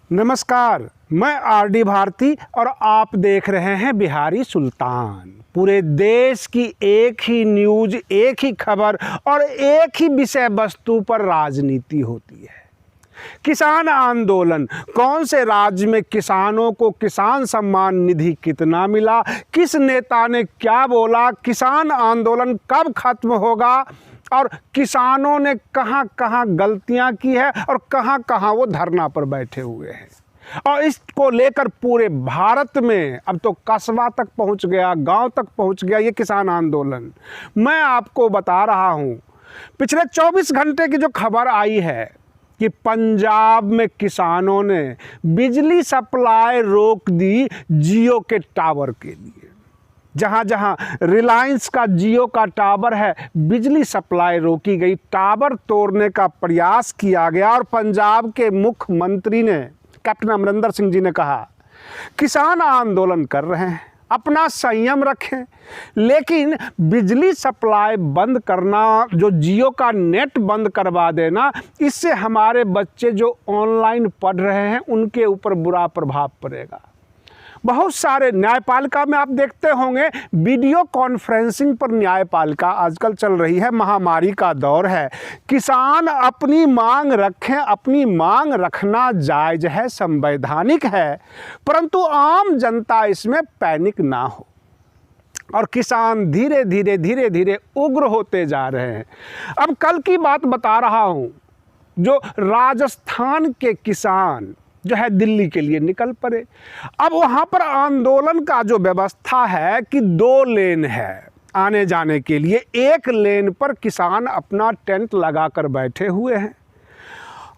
नमस्कार, मैं आरडी भारती और आप देख रहे हैं बिहारी सुल्तान। पूरे देश की एक ही न्यूज, एक ही खबर और एक ही विषय वस्तु पर राजनीति होती है। किसान आंदोलन, कौन से राज्य में किसानों को किसान सम्मान निधि कितना मिला, किस नेता ने क्या बोला, किसान आंदोलन कब खत्म होगा और किसानों ने कहां कहां गलतियां की है और कहां कहां वो धरना पर बैठे हुए हैं। और इसको लेकर पूरे भारत में अब तो कस्बा तक पहुंच गया, गांव तक पहुंच गया ये किसान आंदोलन। मैं आपको बता रहा हूं, पिछले 24 घंटे की जो खबर आई है कि पंजाब में किसानों ने बिजली सप्लाई रोक दी जियो के टावर के लिए। जहाँ जहाँ रिलायंस का जियो का टावर है, बिजली सप्लाई रोकी गई, टावर तोड़ने का प्रयास किया गया। और पंजाब के मुख्यमंत्री ने, कैप्टन अमरिंदर सिंह जी ने कहा, किसान आंदोलन कर रहे हैं, अपना संयम रखें, लेकिन बिजली सप्लाई बंद करना, जो जियो का नेट बंद करवा देना, इससे हमारे बच्चे जो ऑनलाइन पढ़ रहे हैं उनके ऊपर बुरा प्रभाव पड़ेगा। बहुत सारे न्यायपालिका में आप देखते होंगे, वीडियो कॉन्फ्रेंसिंग पर न्यायपालिका आजकल चल रही है। महामारी का दौर है, किसान अपनी मांग रखें, अपनी मांग रखना जायज है, संवैधानिक है, परंतु आम जनता इसमें पैनिक ना हो। और किसान धीरे धीरे उग्र होते जा रहे हैं। अब कल की बात बता रहा हूं, जो राजस्थान के किसान जो है दिल्ली के लिए निकल पड़े। अब वहाँ पर आंदोलन का जो व्यवस्था है कि 2 लेन है आने जाने के लिए, एक लेन पर किसान अपना टेंट लगाकर बैठे हुए हैं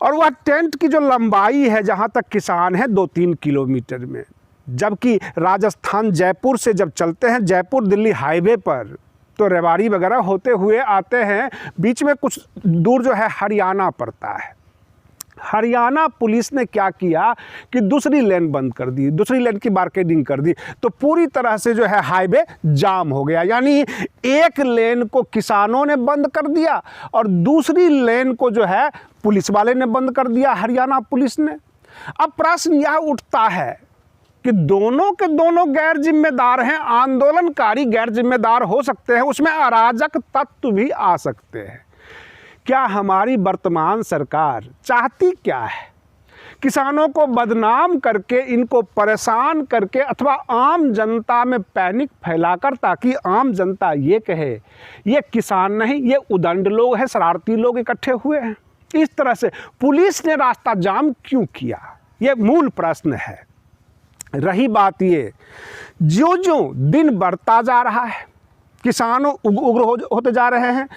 और वह टेंट की जो लंबाई है जहाँ तक किसान है 2-3 किलोमीटर में। जबकि राजस्थान जयपुर से जब चलते हैं, जयपुर दिल्ली हाईवे पर, तो रेवाड़ी वगैरह होते हुए आते हैं, बीच में कुछ दूर जो है हरियाणा पड़ता है। हरियाणा पुलिस ने क्या किया कि दूसरी लेन बंद कर दी, दूसरी लेन की मार्केटिंग कर दी, तो पूरी तरह से जो है हाईवे जाम हो गया। यानी एक लेन को किसानों ने बंद कर दिया और दूसरी लेन को जो है पुलिस वाले ने बंद कर दिया, हरियाणा पुलिस ने। अब प्रश्न यह उठता है कि दोनों के दोनों गैर जिम्मेदार हैं। आंदोलनकारी गैर जिम्मेदार हो सकते हैं, उसमें अराजक तत्व भी आ सकते हैं। क्या हमारी वर्तमान सरकार चाहती क्या है? किसानों को बदनाम करके, इनको परेशान करके, अथवा आम जनता में पैनिक फैलाकर, ताकि आम जनता ये कहे ये किसान नहीं, ये उदंड लोग हैं, शरारती लोग इकट्ठे हुए हैं। इस तरह से पुलिस ने रास्ता जाम क्यों किया, ये मूल प्रश्न है। रही बात ये, ज्यों-ज्यों दिन बढ़ता जा रहा है, किसानों उग्र होते जा रहे हैं।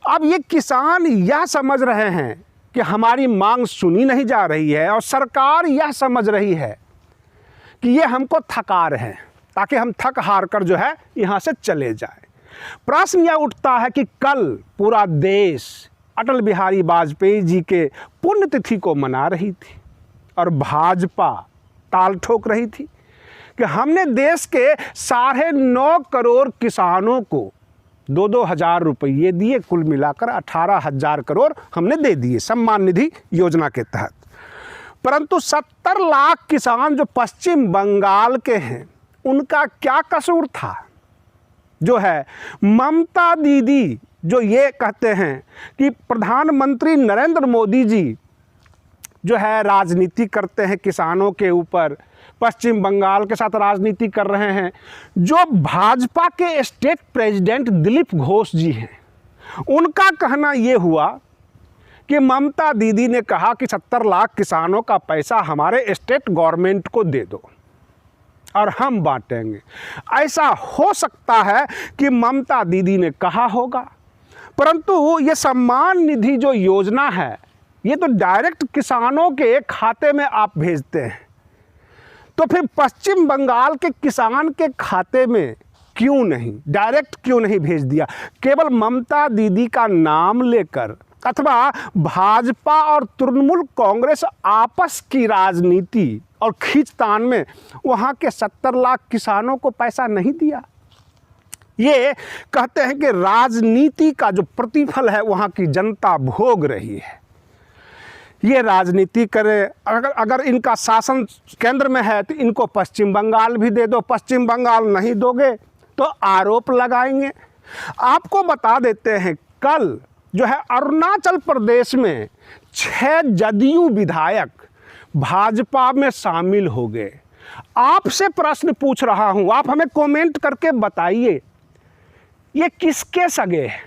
अब ये किसान यह समझ रहे हैं कि हमारी मांग सुनी नहीं जा रही है और सरकार यह समझ रही है कि ये हमको थका रहे हैं, ताकि हम थक हार कर जो है यहाँ से चले जाएं। प्रश्न यह उठता है कि कल पूरा देश अटल बिहारी वाजपेयी जी के पुण्यतिथि को मना रही थी और भाजपा ताल ठोक रही थी कि हमने देश के 9.5 करोड़ किसानों को 2-2 हज़ार रुपये दिए, कुल मिलाकर 18,000 करोड़ हमने दे दिए सम्मान निधि योजना के तहत। परंतु 70 लाख किसान जो पश्चिम बंगाल के हैं, उनका क्या कसूर था? जो है ममता दीदी जो ये कहते हैं कि प्रधानमंत्री नरेंद्र मोदी जी जो है राजनीति करते हैं किसानों के ऊपर, पश्चिम बंगाल के साथ राजनीति कर रहे हैं। जो भाजपा के स्टेट प्रेसिडेंट दिलीप घोष जी हैं, उनका कहना ये हुआ कि ममता दीदी ने कहा कि 70 लाख किसानों का पैसा हमारे स्टेट गवर्नमेंट को दे दो और हम बांटेंगे। ऐसा हो सकता है कि ममता दीदी ने कहा होगा, परंतु ये सम्मान निधि जो योजना है, ये तो डायरेक्ट किसानों के खाते में आप भेजते हैं, तो फिर पश्चिम बंगाल के किसान के खाते में क्यों नहीं, डायरेक्ट क्यों नहीं भेज दिया? केवल ममता दीदी का नाम लेकर, अथवा भाजपा और तृणमूल कांग्रेस आपस की राजनीति और खींचतान में वहाँ के 70 लाख किसानों को पैसा नहीं दिया। ये कहते हैं कि राजनीति का जो प्रतिफल है वहाँ की जनता भोग रही है। ये राजनीति करें। अगर इनका शासन केंद्र में है तो इनको पश्चिम बंगाल भी दे दो, पश्चिम बंगाल नहीं दोगे तो आरोप लगाएंगे। आपको बता देते हैं, कल जो है अरुणाचल प्रदेश में 6 जदयू विधायक भाजपा में शामिल हो गए। आपसे प्रश्न पूछ रहा हूं, आप हमें कमेंट करके बताइए, ये किसके सगे हैं?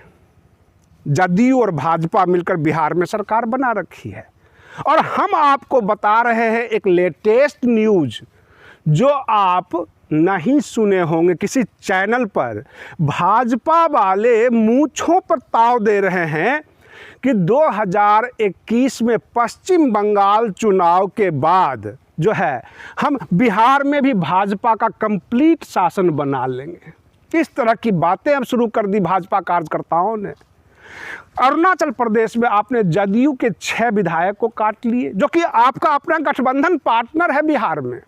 जदयू और भाजपा मिलकर बिहार में सरकार बना रखी है। और हम आपको बता रहे हैं एक लेटेस्ट न्यूज़ जो आप नहीं सुने होंगे किसी चैनल पर। भाजपा वाले मूंछों पर ताव दे रहे हैं कि 2021 में पश्चिम बंगाल चुनाव के बाद जो है हम बिहार में भी भाजपा का कंप्लीट शासन बना लेंगे। इस तरह की बातें अब शुरू कर दी भाजपा कार्यकर्ताओं ने। अरुणाचल प्रदेश में आपने जदयू के 6 विधायक को काट लिए, जो कि आपका अपना गठबंधन पार्टनर है बिहार में।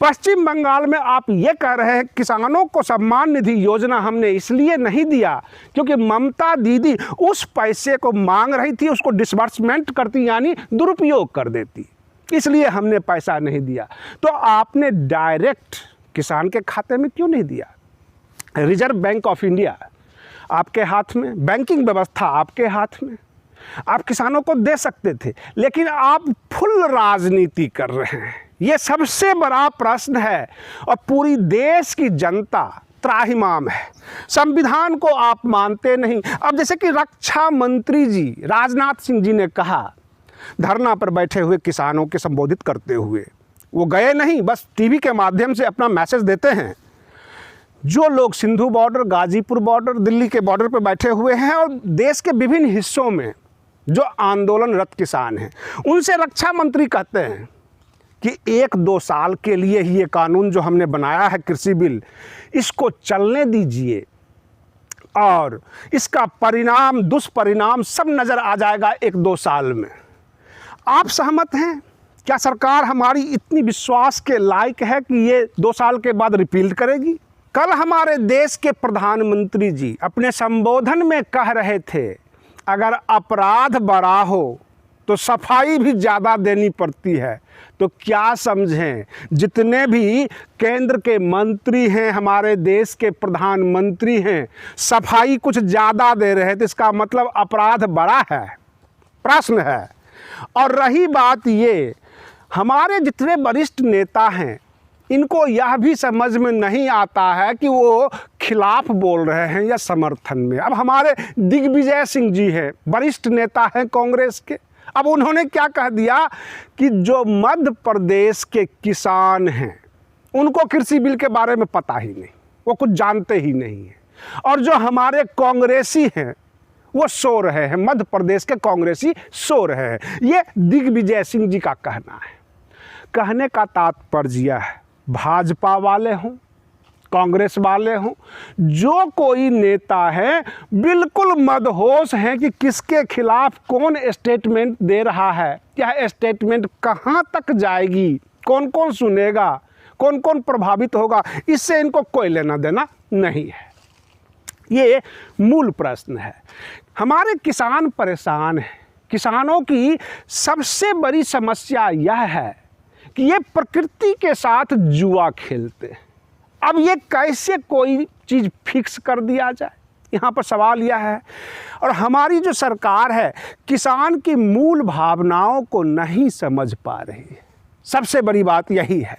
पश्चिम बंगाल में आप ये कह रहे हैं किसानों को सम्मान निधि योजना हमने इसलिए नहीं दिया क्योंकि ममता दीदी उस पैसे को मांग रही थी, उसको डिसबर्समेंट करती यानी दुरुपयोग कर देती, इसलिए हमने पैसा नहीं दिया। तो आपने डायरेक्ट किसान के खाते में क्यों नहीं दिया? रिजर्व बैंक ऑफ इंडिया आपके हाथ में, बैंकिंग व्यवस्था आपके हाथ में, आप किसानों को दे सकते थे, लेकिन आप फुल राजनीति कर रहे हैं। ये सबसे बड़ा प्रश्न है और पूरी देश की जनता त्राहिमाम है। संविधान को आप मानते नहीं। अब जैसे कि रक्षा मंत्री जी राजनाथ सिंह जी ने कहा, धरना पर बैठे हुए किसानों के संबोधित करते हुए, वो गए नहीं, बस टीवी के माध्यम से अपना मैसेज देते हैं। जो लोग सिंधु बॉर्डर, गाजीपुर बॉर्डर, दिल्ली के बॉर्डर पर बैठे हुए हैं और देश के विभिन्न हिस्सों में जो आंदोलनरत किसान हैं, उनसे रक्षा मंत्री कहते हैं कि 1-2 साल के लिए ही ये कानून जो हमने बनाया है कृषि बिल, इसको चलने दीजिए और इसका परिणाम दुष्परिणाम सब नज़र आ जाएगा 1-2 साल में। आप सहमत हैं? क्या सरकार हमारी इतनी विश्वास के लायक है कि ये 2 साल के बाद रिपील करेगी? कल हमारे देश के प्रधानमंत्री जी अपने संबोधन में कह रहे थे, अगर अपराध बड़ा हो तो सफाई भी ज़्यादा देनी पड़ती है। तो क्या समझें, जितने भी केंद्र के मंत्री हैं, हमारे देश के प्रधानमंत्री हैं, सफाई कुछ ज़्यादा दे रहे हैं तो इसका मतलब अपराध बड़ा है? प्रश्न है। और रही बात ये, हमारे जितने वरिष्ठ नेता हैं, इनको यह भी समझ में नहीं आता है कि वो खिलाफ बोल रहे हैं या समर्थन में। अब हमारे दिग्विजय सिंह जी हैं, वरिष्ठ नेता हैं कांग्रेस के, अब उन्होंने क्या कह दिया कि जो मध्य प्रदेश के किसान हैं उनको कृषि बिल के बारे में पता ही नहीं, वो कुछ जानते ही नहीं है। और जो हमारे कांग्रेसी हैं वो सो रहे हैं, मध्य प्रदेश के कांग्रेसी सो रहे हैं। ये दिग्विजय सिंह जी का कहना है। कहने का तात्पर्य यह है, भाजपा वाले हों, कांग्रेस वाले हों, जो कोई नेता है बिल्कुल मदहोश हैं कि किसके खिलाफ कौन स्टेटमेंट दे रहा है, क्या स्टेटमेंट कहां तक जाएगी, कौन कौन सुनेगा, कौन कौन प्रभावित होगा, इससे इनको कोई लेना देना नहीं है। ये मूल प्रश्न है। हमारे किसान परेशान हैं। किसानों की सबसे बड़ी समस्या यह है कि ये प्रकृति के साथ जुआ खेलते हैं। अब ये कैसे कोई चीज़ फिक्स कर दिया जाए, यहाँ पर सवाल यह है। और हमारी जो सरकार है किसान की मूल भावनाओं को नहीं समझ पा रही है। सबसे बड़ी बात यही है।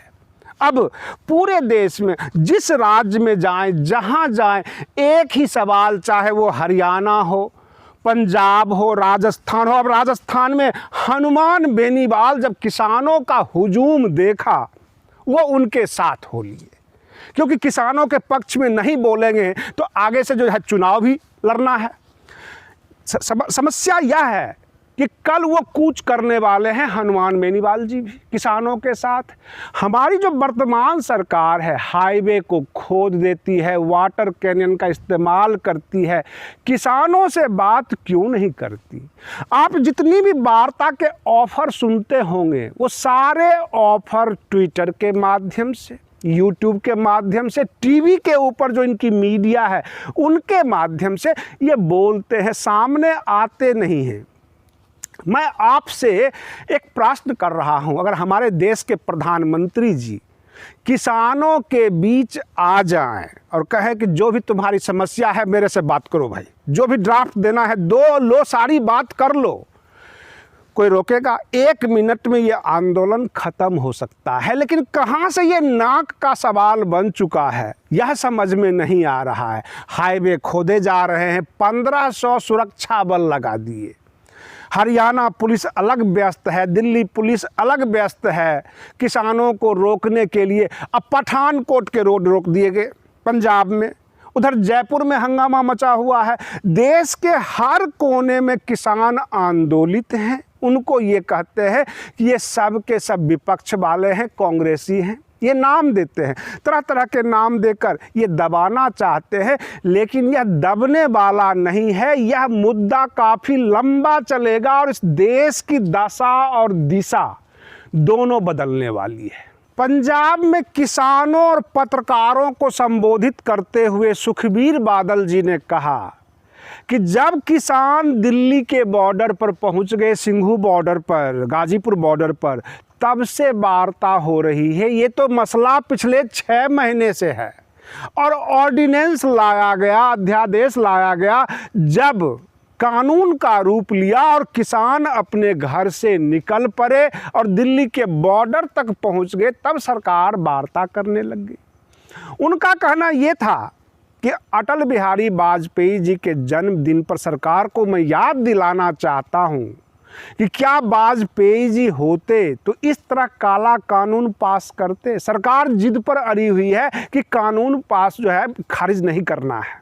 अब पूरे देश में जिस राज्य में जाएं, जहाँ जाएं, एक ही सवाल, चाहे वो हरियाणा हो, पंजाब हो, राजस्थान हो। अब राजस्थान में हनुमान बेनीवाल जब किसानों का हुजूम देखा, वो उनके साथ हो लिए, क्योंकि किसानों के पक्ष में नहीं बोलेंगे तो आगे से जो है चुनाव भी लड़ना है। समस्या यह है कि कल वो कूच करने वाले हैं हनुमान बेनीवाल जी भी किसानों के साथ। हमारी जो वर्तमान सरकार है हाईवे को खोद देती है, वाटर कैनियन का इस्तेमाल करती है, किसानों से बात क्यों नहीं करती? आप जितनी भी वार्ता के ऑफ़र सुनते होंगे वो सारे ऑफ़र ट्विटर के माध्यम से, यूट्यूब के माध्यम से, टीवी के ऊपर जो इनकी मीडिया है उनके माध्यम से ये बोलते हैं, सामने आते नहीं हैं। मैं आपसे एक प्रश्न कर रहा हूं, अगर हमारे देश के प्रधानमंत्री जी किसानों के बीच आ जाएं और कहें कि जो भी तुम्हारी समस्या है मेरे से बात करो भाई, जो भी ड्राफ्ट देना है दो लो, सारी बात कर लो, कोई रोकेगा? 1 मिनट में ये आंदोलन खत्म हो सकता है। लेकिन कहां से ये नाक का सवाल बन चुका है यह समझ में नहीं आ रहा है। हाईवे खोदे जा रहे हैं, 1500 सुरक्षा बल लगा दिए, हरियाणा पुलिस अलग व्यस्त है, दिल्ली पुलिस अलग व्यस्त है किसानों को रोकने के लिए। अब पठानकोट के रोड रोक दिए गए पंजाब में, उधर जयपुर में हंगामा मचा हुआ है। देश के हर कोने में किसान आंदोलित हैं। उनको ये कहते हैं कि ये सब के सब विपक्ष वाले हैं, कांग्रेसी हैं, ये नाम देते हैं, तरह तरह के नाम देकर ये दबाना चाहते हैं। लेकिन यह दबने वाला नहीं है, यह मुद्दा काफ़ी लंबा चलेगा और इस देश की दशा और दिशा दोनों बदलने वाली है। पंजाब में किसानों और पत्रकारों को संबोधित करते हुए सुखबीर बादल जी ने कहा कि जब किसान दिल्ली के बॉर्डर पर पहुंच गए, सिंघू बॉर्डर पर, गाजीपुर बॉर्डर पर, तब से वार्ता हो रही है। ये तो मसला पिछले 6 महीने से है और ऑर्डिनेंस लाया गया, अध्यादेश लाया गया, जब कानून का रूप लिया और किसान अपने घर से निकल पड़े और दिल्ली के बॉर्डर तक पहुंच गए, तब सरकार वार्ता करने लग गई। उनका कहना ये था कि अटल बिहारी वाजपेयी जी के जन्मदिन पर सरकार को मैं याद दिलाना चाहता हूं कि क्या वाजपेयी जी होते तो इस तरह काला कानून पास करते। सरकार जिद पर अड़ी हुई है कि कानून पास जो है खारिज नहीं करना है,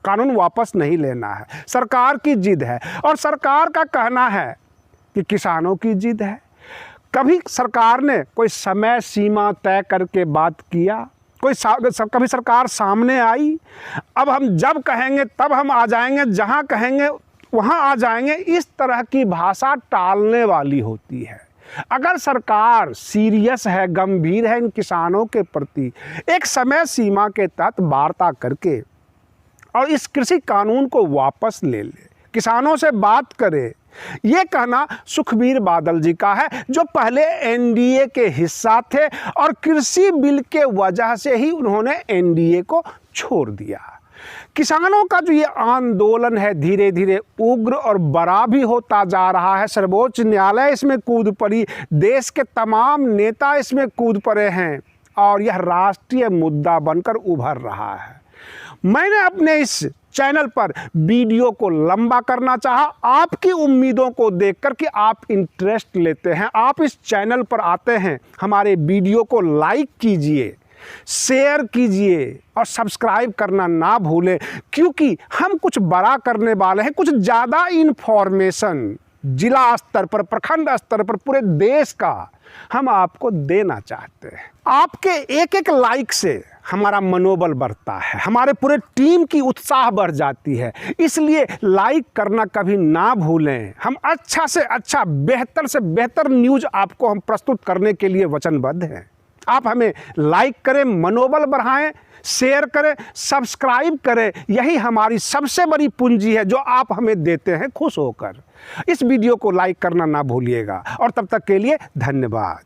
कानून वापस नहीं लेना है, सरकार की जिद है। और सरकार का कहना है कि किसानों की जिद है। कभी सरकार ने कोई समय सीमा तय करके बात किया? कभी सरकार सामने आई? अब हम जब कहेंगे तब हम आ जाएंगे, जहां कहेंगे वहां आ जाएंगे, इस तरह की भाषा टालने वाली होती है। अगर सरकार सीरियस है, गंभीर है इन किसानों के प्रति, एक समय सीमा के तहत वार्ता करके और इस कृषि कानून को वापस ले ले, किसानों से बात करे, ये कहना सुखबीर बादल जी का है, जो पहले एनडीए के हिस्सा थे और कृषि बिल के वजह से ही उन्होंने एनडीए को छोड़ दिया। किसानों का जो ये आंदोलन है धीरे धीरे उग्र और बड़ा भी होता जा रहा है। सर्वोच्च न्यायालय इसमें कूद पड़ी, देश के तमाम नेता इसमें कूद पड़े हैं और यह राष्ट्रीय मुद्दा बनकर उभर रहा है। मैंने अपने इस चैनल पर वीडियो को लंबा करना चाहा, आपकी उम्मीदों को देखकर कि आप इंटरेस्ट लेते हैं, आप इस चैनल पर आते हैं, हमारे वीडियो को लाइक कीजिए, शेयर कीजिए और सब्सक्राइब करना ना भूलें, क्योंकि हम कुछ बड़ा करने वाले हैं, कुछ ज़्यादा इन्फॉर्मेशन जिला स्तर पर, प्रखंड स्तर पर, पूरे देश का हम आपको देना चाहते हैं। आपके एक एक लाइक से हमारा मनोबल बढ़ता है, हमारे पूरे टीम की उत्साह बढ़ जाती है, इसलिए लाइक करना कभी ना भूलें। हम अच्छा से अच्छा, बेहतर से बेहतर न्यूज़ आपको हम प्रस्तुत करने के लिए वचनबद्ध हैं। आप हमें लाइक करें, मनोबल बढ़ाएं, शेयर करें, सब्सक्राइब करें, यही हमारी सबसे बड़ी पूंजी है जो आप हमें देते हैं खुश होकर। इस वीडियो को लाइक करना ना भूलिएगा और तब तक के लिए धन्यवाद।